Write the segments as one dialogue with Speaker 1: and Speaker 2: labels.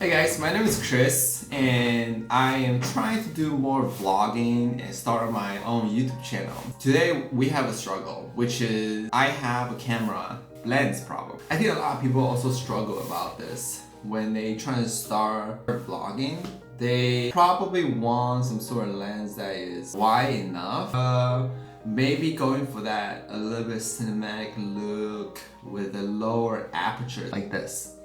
Speaker 1: Hey guys, my name is Chris and I am trying to do more vlogging and start my own YouTube channel. Today we have a struggle, which is I have a camera lens problem. I think a lot of people also struggle about this. When they try to start vlogging, they probably want some sort of lens that is wide enough. Maybe going for that a little bit cinematic look with a lower aperture like this.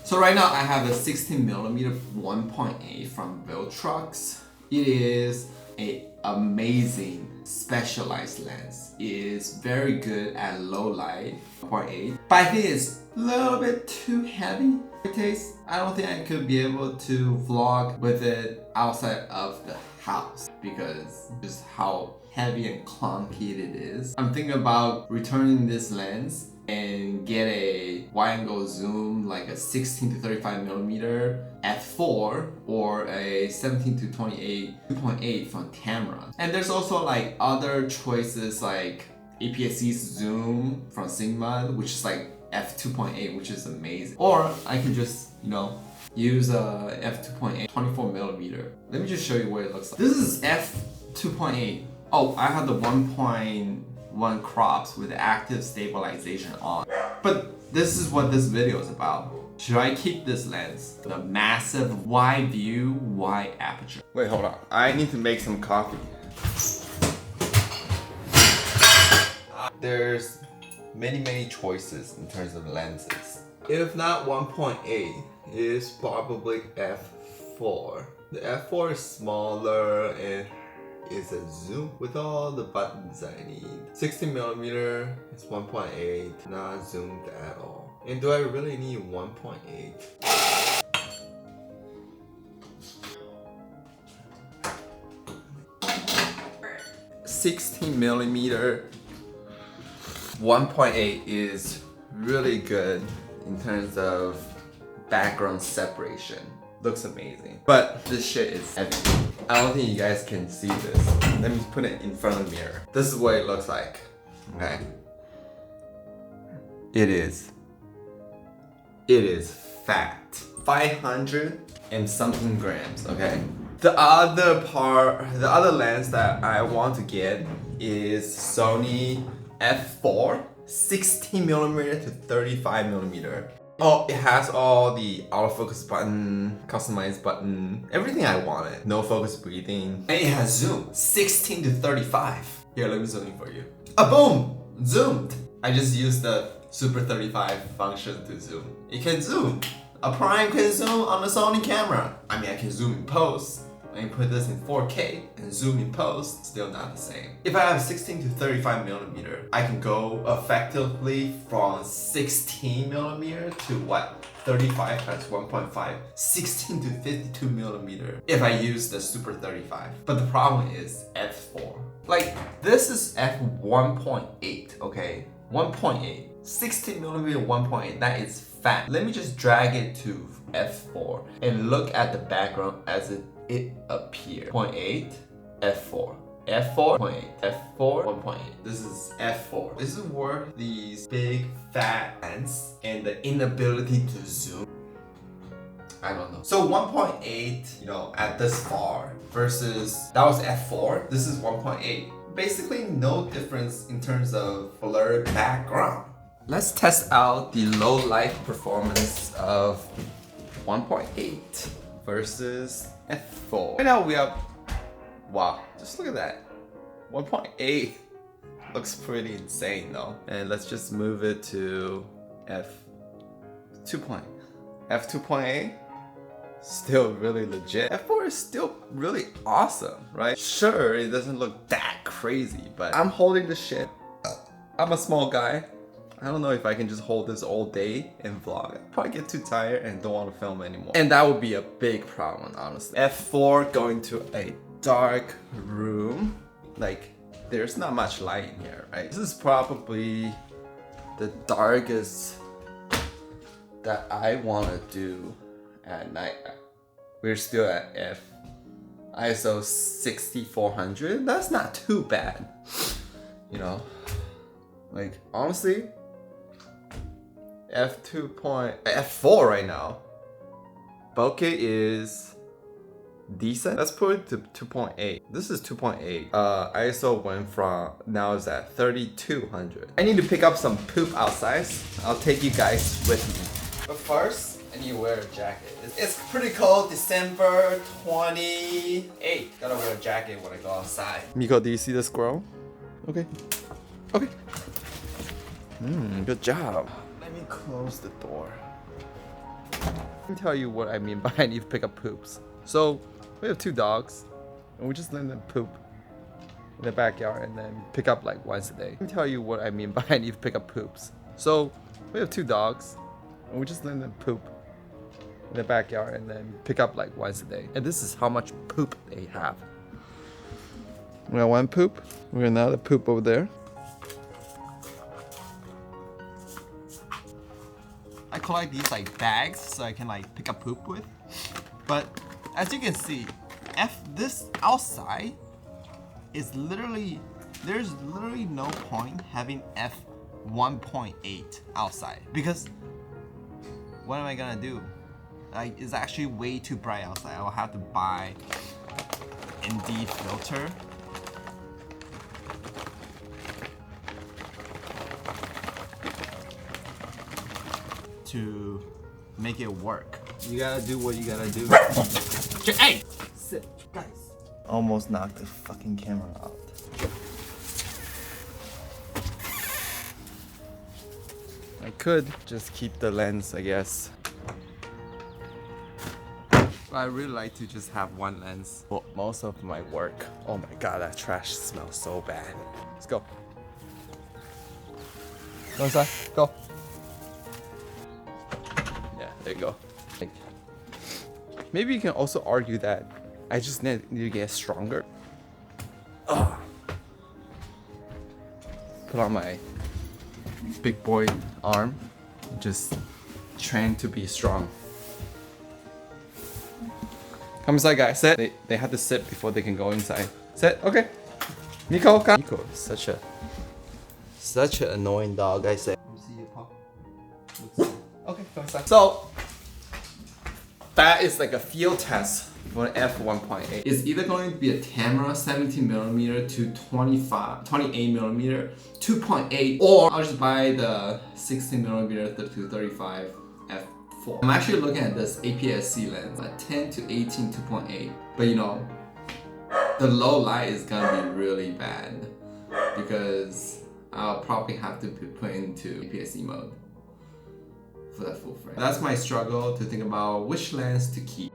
Speaker 1: So right now I have a 16mm 1.8 from Viltrox. It is an amazing specialized lens. It is very good at low light, 0.8. But I think it's a little bit too heavy for taste. I don't think I could be able to vlog with it outside of the house because just how heavy and clunky it is. I'm thinking about returning this lens and get a wide angle zoom like a 16 to 35mm f4 or a 17 to 28 2.8 from Tamron. And there's also like other choices like APS-C zoom from Sigma, which is like f2.8, which is amazing. Or I can just, use a f2.8 24mm. Let me just show you what it looks like. This is f2.8. Oh, I have the 1.1 crops with active stabilization on. But this is what this video is about. Should I keep this lens with a massive wide view, wide aperture? Wait, hold on. I need to make some coffee. There's many choices in terms of lenses. If not 1.8, it is probably f4. The f4 is smaller and is a zoom with all the buttons I need. 16mm is 1.8, not zoomed at all. And do I really need 1.8? 16mm 1.8 is really good in terms of background separation. Looks amazing. But this shit is heavy. I don't think you guys can see this. Let me put it in front of the mirror. This is what it looks like. Okay. It is fat. 500 and something grams, okay? The other lens that I want to get is Sony f4 16mm to 35mm. Oh, it has all the autofocus button, customized button, everything I wanted. No focus breathing. And it has zoom, 16 to 35. Here, let me zoom in for you. Boom! Zoomed! I just used the Super 35 function to zoom. It can zoom. A prime can zoom on the Sony camera. I mean, I can zoom in post. I can put this in 4K and zoom in post, still not the same. If I have 16 to 35mm, I can go effectively from 16mm to what? 35 times 1.5, 16 to 52mm if I use the Super 35. But the problem is f4. Like, this is f1.8, okay? 1.8. 16mm 1.8, that is fat. Let me just drag it to f4 and look at the background as it appears. 0.8, f4. f4, 0.8, f4, 1.8. This is f4. This is where these big fat ends and the inability to zoom. I don't know. So 1.8, at this far versus that was f4. This is 1.8. Basically no difference in terms of blurred background. Let's test out the low light performance of 1.8 versus f4. Right now we have, wow, just look at that. 1.8 looks pretty insane though. And let's just move it to f2.8. Still really legit. f4 is still really awesome, right? Sure, it doesn't look that crazy, but I'm holding the shit. I'm a small guy. I don't know if I can just hold this all day and vlog. I'd probably get too tired and don't want to film anymore. And that would be a big problem, honestly. f4 going to a dark room. Like, there's not much light in here, right? This is probably the darkest that I want to do at night. We're still at ISO 6400. That's not too bad. Like, honestly, F4 right now Bokeh is decent. Let's put it to 2.8. This is 2.8. ISO went from, now is at 3200. I need to pick up some poop outside. I'll take you guys with me. But first, I need to wear a jacket. It's pretty cold, December 28th. Gotta wear a jacket when I go outside. Miko, do you see the squirrel? Okay. Okay. Good job. Let me close the door. Let me tell you what I mean by I need to pick up poops. So, we have 2 dogs, and we just let them poop in the backyard and then pick up like once a day. Let me tell you what I mean by I need to pick up poops. So, we have 2 dogs, and we just let them poop in the backyard and then pick up like once a day. And this is how much poop they have. We got 1 poop, we got another poop over there. I collect these like bags so I can like pick up poop with. But as you can see, this outside is literally, there's literally no point having f1.8 outside, because what am I gonna do? Like, it's actually way too bright outside. I will have to buy ND filter. To make it work. You gotta do what you gotta do. Hey! Sit, guys. Almost knocked the fucking camera out. I could just keep the lens, I guess. But I really like to just have 1 lens for most of my work. Oh my god, that trash smells so bad. Let's go. Go inside, go. There you go. Maybe you can also argue that I just need to get stronger. Ugh. Put on my big boy arm. Just train to be strong. Come inside, guys. Sit. They have to sit before they can go inside. Sit. Okay. Nico, come. Nico is such an annoying dog, I say. Let me see your paw. Okay, go inside. So that is like a field test for f1.8. It's either going to be a Tamra 17mm to 28mm 2.8, or I'll just buy the 16mm to 35 f4. I'm actually looking at this APS-C lens, a 10 to 18 2.8, but you know, the low light is gonna be really bad because I'll probably have to put into APS-C mode for that full frame. That's my struggle to think about which lens to keep.